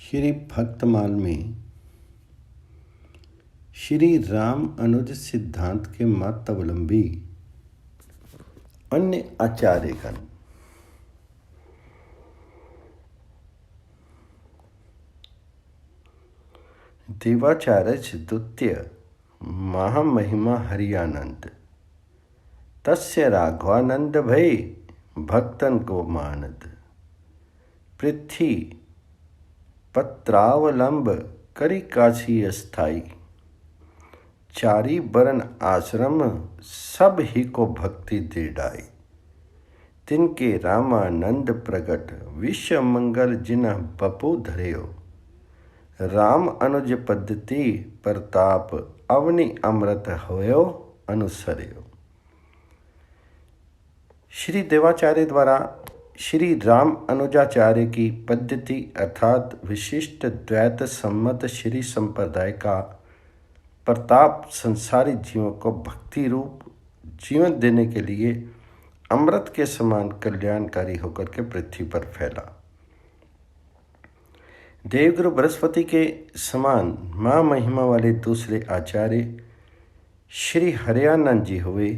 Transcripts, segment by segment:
श्री भक्तमाल में श्री राम अनुज सिद्धांत के मतावलंबी अन्य आचार्यगण देवाचार्य द्वितीय महामहिमा हरियानंद तस्य राघवानंद भय भक्तन को मानद पृथ्वी पत्रावलंब करी काशी अस्थाई चारी बरन आश्रम सब ही को भक्ति दे डाई तिनके रामानंद प्रगट विश्व मंगल जिन्ह बपू धर्यो राम अनुज पद्धति प्रताप अवनि अमृत होयो अनुसर्यो। श्री देवाचार्य द्वारा श्री राम अनुजाचार्य की पद्धति अर्थात विशिष्ट द्वैत सम्मत श्री संप्रदाय का प्रताप संसारी जीवों को भक्ति रूप जीवन देने के लिए अमृत के समान कल्याणकारी होकर के पृथ्वी पर फैला। देवगुरु बृहस्पति के समान मां महिमा वाले दूसरे आचार्य श्री हरियानंद जी हुए।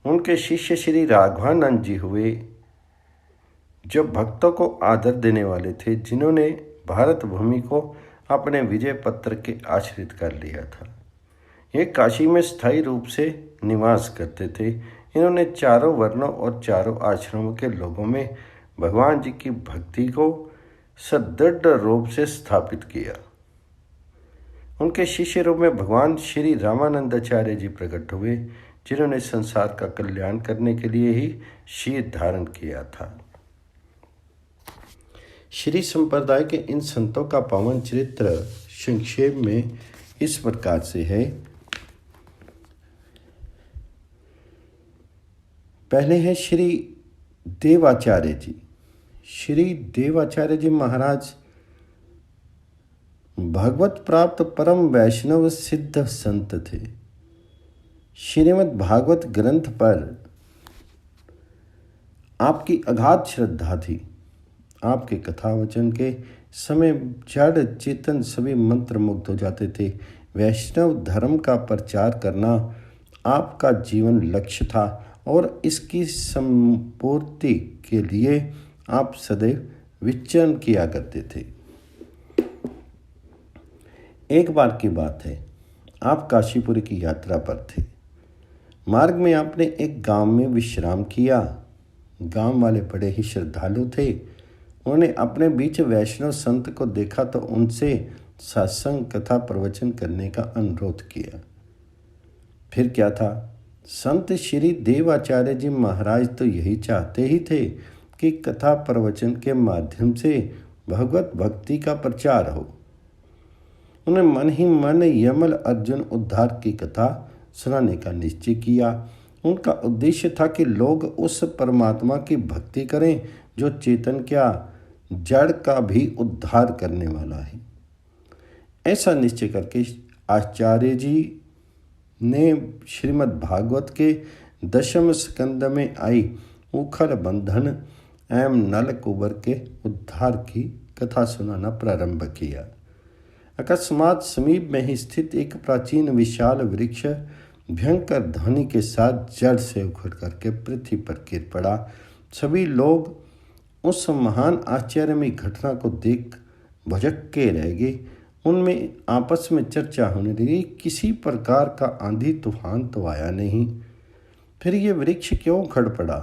उनके शिष्य श्री राघवानंद जी हुए, जो भक्तों को आदर देने वाले थे, जिन्होंने भारत भूमि को अपने विजय पत्र के आश्रित कर लिया था। ये काशी में स्थायी रूप से निवास करते थे। इन्होंने चारों वर्णों और चारों आश्रमों के लोगों में भगवान जी की भक्ति को सदृढ़ रूप से स्थापित किया। उनके शिष्य रूप में भगवान श्री रामानंदाचार्य जी प्रकट हुए, जिन्होंने संसार का कल्याण करने के लिए ही शीर धारण किया था। श्री संप्रदाय के इन संतों का पावन चरित्र संक्षेप में इस प्रकार से है। पहले है श्री देवाचार्य जी। श्री देवाचार्य जी महाराज भगवत प्राप्त परम वैष्णव सिद्ध संत थे। श्रीमद् भागवत ग्रंथ पर आपकी अगाध श्रद्धा थी। आपके कथावचन के समय जड़ चेतन सभी मंत्र मुग्ध हो जाते थे। वैष्णव धर्म का प्रचार करना आपका जीवन लक्ष्य था और इसकी संपूर्ति के लिए आप सदैव विचरण किया करते थे। एक बार की बात है, आप काशीपुरी की यात्रा पर थे। मार्ग में आपने एक गांव में विश्राम किया। गांव वाले बड़े ही श्रद्धालु थे। उन्होंने अपने बीच वैष्णव संत को देखा तो उनसे सत्संग कथा प्रवचन करने का अनुरोध किया। फिर क्या था, संत श्री देवाचार्य जी महाराज तो यही चाहते ही थे कि कथा प्रवचन के माध्यम से भगवत भक्ति का प्रचार हो। उन्होंने मन ही मन यमल अर्जुन उद्धार की कथा सुनाने का निश्चय किया। उनका उद्देश्य था कि लोग उस परमात्मा की भक्ति करें जो चेतन क्या जड़ का भी उद्धार करने वाला है। ऐसा निश्चय करके आचार्य जी ने श्रीमद् भागवत के दशम स्कंद में आई उखल बंधन एवं नल कुबर के उद्धार की कथा सुनाना प्रारंभ किया। अकस्मात समीप में ही स्थित एक प्राचीन विशाल वृक्ष भयंकर ध्वनि के साथ जड़ से उखड़ करके पृथ्वी पर गिर पड़ा। सभी लोग उस महान आश्चर्यमय घटना को देख भुजक्के रह गए। उनमें आपस में चर्चा होने लगी, किसी प्रकार का आंधी तूफान तो आया नहीं, फिर ये वृक्ष क्यों उखड़ पड़ा।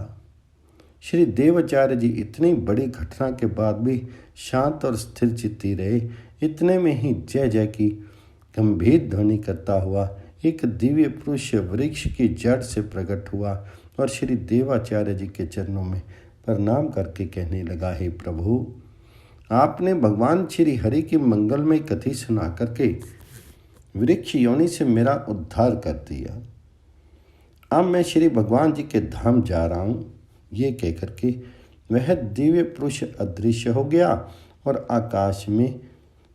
श्री देवाचार्य जी इतनी बड़ी घटना के बाद भी शांत और स्थिर चित्ती रहे। इतने में ही जय जय की गंभीर ध्वनि करता हुआ एक दिव्य पुरुष वृक्ष की जड़ से प्रकट हुआ और श्री देवाचार्य जी के चरणों में प्रणाम करके कहने लगा, हे प्रभु, आपने भगवान श्री हरि की मंगलमय कथी सुना करके वृक्ष योनि से मेरा उद्धार कर दिया। अब मैं श्री भगवान जी के धाम जा रहा हूँ। ये कहकर के वह दिव्य पुरुष अदृश्य हो गया और आकाश में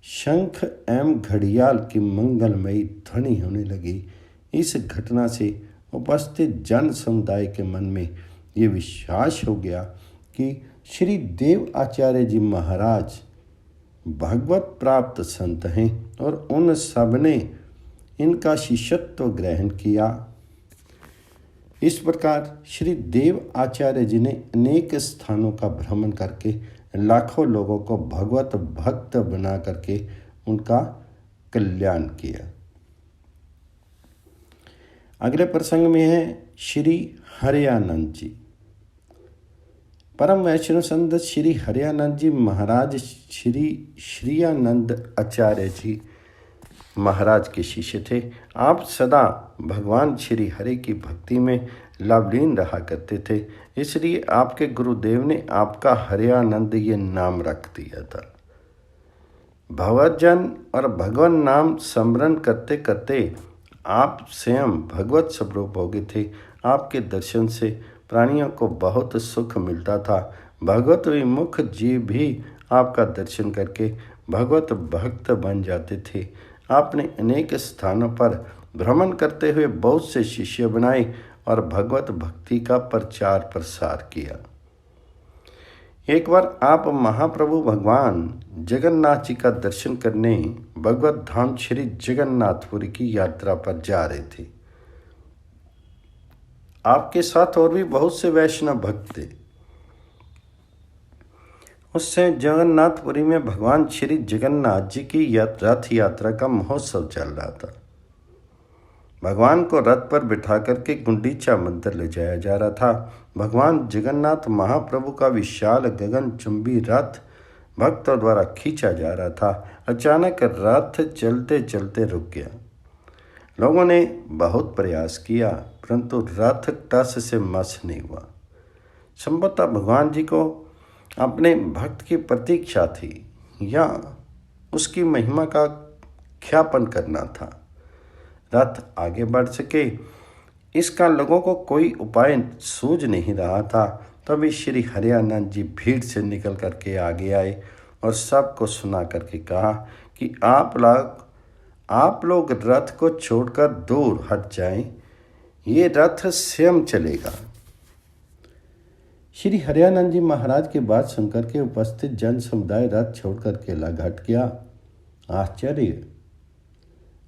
शंख एवं घड़ियाल की मंगलमयी ध्वनि होने लगी। इस घटना से उपस्थित जन समुदाय के मन में ये विश्वास हो गया कि श्री देव आचार्य जी महाराज भगवत प्राप्त संत हैं और उन सब ने इनका शिष्यत्व ग्रहण किया। इस प्रकार श्री देव आचार्य जी ने अनेक स्थानों का भ्रमण करके लाखों लोगों को भगवत भक्त बना करके उनका कल्याण किया। अगले प्रसंग में है श्री हरियानंद जी। परम वैष्णव संत श्री हरियानंद जी महाराज श्री श्रीयानंद आचार्य जी महाराज के शिष्य थे। आप सदा भगवान श्री हरि की भक्ति में लवलीन रहा करते थे, इसलिए आपके गुरुदेव ने आपका हरियानंद ये नाम रख दिया था। भगवतजन और भगवान नाम स्मरण करते करते आप स्वयं भगवत स्वरूप हो गए थे। आपके दर्शन से प्राणियों को बहुत सुख मिलता था। भगवत विमुख जीव भी आपका दर्शन करके भगवत भक्त बन जाते थे। आपने अनेक स्थानों पर भ्रमण करते हुए बहुत से शिष्य बनाए और भगवत भक्ति का प्रचार प्रसार किया। एक बार आप महाप्रभु भगवान जगन्नाथ जी का दर्शन करने भगवत धाम श्री जगन्नाथपुरी की यात्रा पर जा रहे थे। आपके साथ और भी बहुत से वैष्णव भक्त थे। उससे जगन्नाथपुरी में भगवान श्री जगन्नाथ जी की रथ यात्रा का महोत्सव चल रहा था। भगवान को रथ पर बिठा करके गुंडीचा मंदिर ले जाया जा रहा था। भगवान जगन्नाथ महाप्रभु का विशाल गगनचुंबी रथ भक्तों द्वारा खींचा जा रहा था। अचानक रथ चलते चलते रुक गया। लोगों ने बहुत प्रयास किया, परंतु रथ टस से मस नहीं हुआ। संभवतः भगवान जी को अपने भक्त की प्रतीक्षा थी या उसकी महिमा का ख्यापन करना था। रथ आगे बढ़ सके इसका लोगों को कोई उपाय सूझ नहीं रहा था। तभी श्री हरियानंद जी भीड़ से निकल करके आगे आए और सबको सुना करके कहा कि आप लोग रथ को छोड़कर दूर हट जाएं, ये रथ स्वयं चलेगा। श्री हरियानंद जी महाराज की बात सुनकर के उपस्थित जन समुदाय रथ छोड़ करके अलग हट गया। आश्चर्य!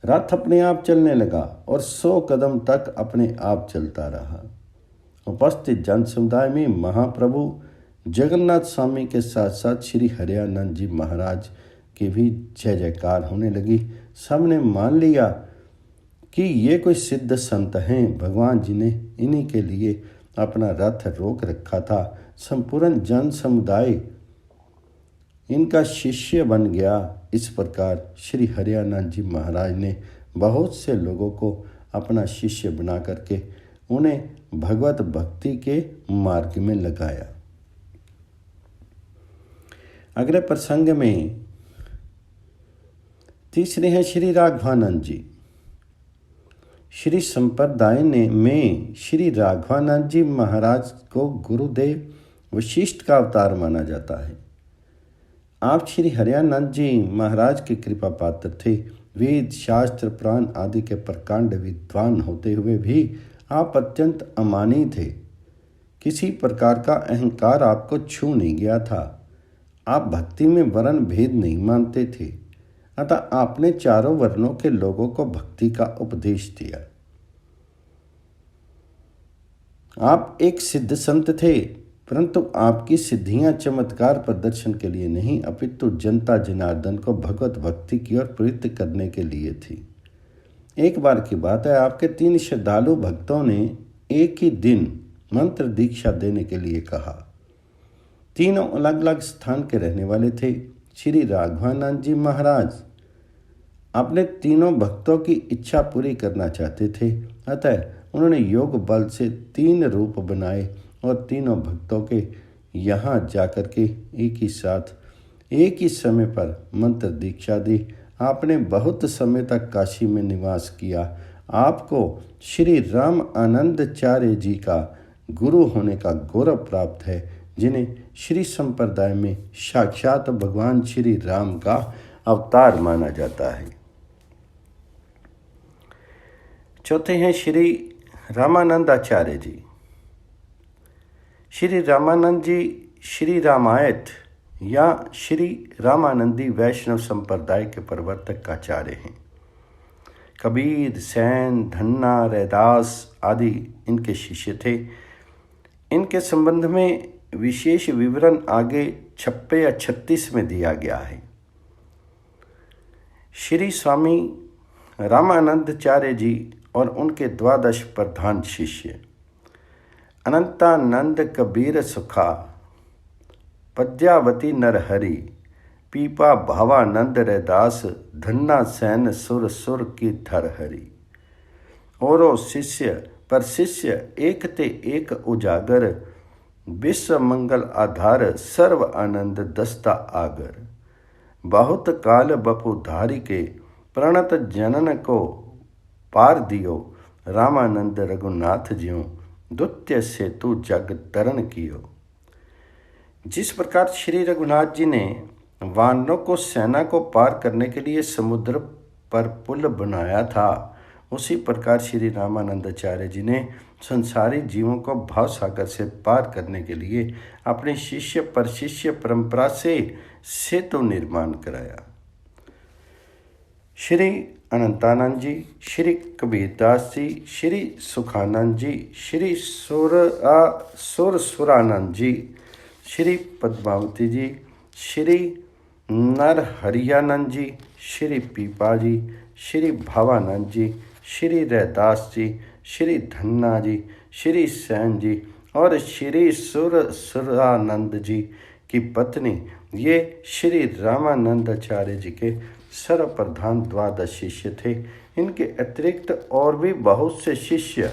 रथ अपने आप चलने लगा और 100 कदम तक अपने आप चलता रहा। उपस्थित जन समुदाय में महाप्रभु जगन्नाथ स्वामी के साथ साथ श्री हरियानंद जी महाराज की भी जय जयकार होने लगी। सबने मान लिया कि ये कोई सिद्ध संत हैं। भगवान जी ने इन्हीं के लिए अपना रथ रोक रखा था। संपूर्ण जन समुदाय इनका शिष्य बन गया। इस प्रकार श्री हरियानंद जी महाराज ने बहुत से लोगों को अपना शिष्य बना करके उन्हें भगवत भक्ति के मार्ग में लगाया। अगले प्रसंग में तीसरे हैं श्री राघवानंद जी। श्री संप्रदाय में श्री राघवानंद जी महाराज को गुरुदेव वशिष्ठ का अवतार माना जाता है। आप श्री हरियानंद जी महाराज के कृपा पात्र थे। वेद शास्त्र पुराण आदि के प्रकांड विद्वान होते हुए भी आप अत्यंत अमानी थे। किसी प्रकार का अहंकार आपको छू नहीं गया था। आप भक्ति में वर्ण भेद नहीं मानते थे, अतः आपने चारों वर्णों के लोगों को भक्ति का उपदेश दिया। आप एक सिद्ध संत थे, परंतु आपकी सिद्धियां चमत्कार प्रदर्शन के लिए नहीं, अपितु जनता जनार्दन को भगवत भक्ति की ओर प्रेरित करने के लिए थी। एक बार की बात है, आपके 3 श्रद्धालु भक्तों ने एक ही दिन मंत्र दीक्षा देने के लिए कहा। तीनों अलग अलग स्थान के रहने वाले थे। श्री राघवानंद जी महाराज अपने तीनों भक्तों की इच्छा पूरी करना चाहते थे, अतः उन्होंने योग बल से 3 रूप बनाए और तीनों भक्तों के यहाँ जाकर के एक ही साथ एक ही समय पर मंत्र दीक्षा दी। आपने बहुत समय तक काशी में निवास किया। आपको श्री राम आनंदाचार्य जी का गुरु होने का गौरव प्राप्त है, जिन्हें श्री संप्रदाय में साक्षात भगवान श्री राम का अवतार माना जाता है। चौथे हैं श्री रामानंदाचार्य जी। श्री रामानंद जी श्री रामायण या श्री रामानंदी वैष्णव संप्रदाय के प्रवर्तक आचार्य हैं। कबीर, सैन, धन्ना, रैदास आदि इनके शिष्य थे। इनके संबंध में विशेष विवरण आगे 56 या 36 में दिया गया है। श्री स्वामी रामानंदाचार्य जी और उनके 12 प्रधान शिष्य अनंतानंद, कबीर सुखा, पद्यावती नरहरि, पीपा भावानंद, रैदास, धन्ना, सैन, सुर सुर की धरहरि। औरो शिष्य पर शिष्य एक ते एक उजागर, विश्व मंगल आधार, सर्व आनंद दस्ता आगर। बहुत काल बपुधारी के, प्रणत जनन को पार दियो, रामानंद रघुनाथ ज्यों, द्वितीय सेतु जग तरण कियो। जिस प्रकार श्री रघुनाथ जी ने वानरों को सेना को पार करने के लिए समुद्र पर पुल बनाया था, उसी प्रकार श्री रामानंदाचार्य जी ने संसारी जीवों को भाव सागर से पार करने के लिए अपने शिष्य पर शिष्य परंपरा से सेतु निर्माण कराया। श्री अनंतानंद जी, श्री कबीरदास जी, श्री सुखानंद जी, श्री सुरसुरानंद जी, श्री पद्मावती जी, श्री नरहरियानंद जी, श्री पीपा जी, श्री भावानंद जी, श्री रैदास जी, श्री धन्ना जी, श्री सैन जी और श्री सुरसुरानंद जी की पत्नी, ये श्री रामानंदाचार्य जी के सर्वप्रधान 12 शिष्य थे। इनके अतिरिक्त और भी बहुत से शिष्य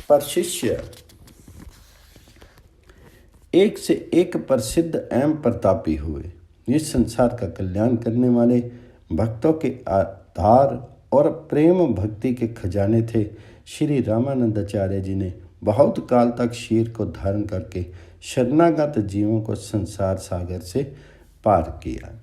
पर शिष्य एक से एक प्रसिद्ध एवं प्रतापी हुए। इस संसार का कल्याण करने वाले भक्तों के आधार और प्रेम भक्ति के खजाने थे। श्री रामानंदाचार्य जी ने बहुत काल तक शीर को धारण करके शरणागत जीवों को संसार सागर से पार किया।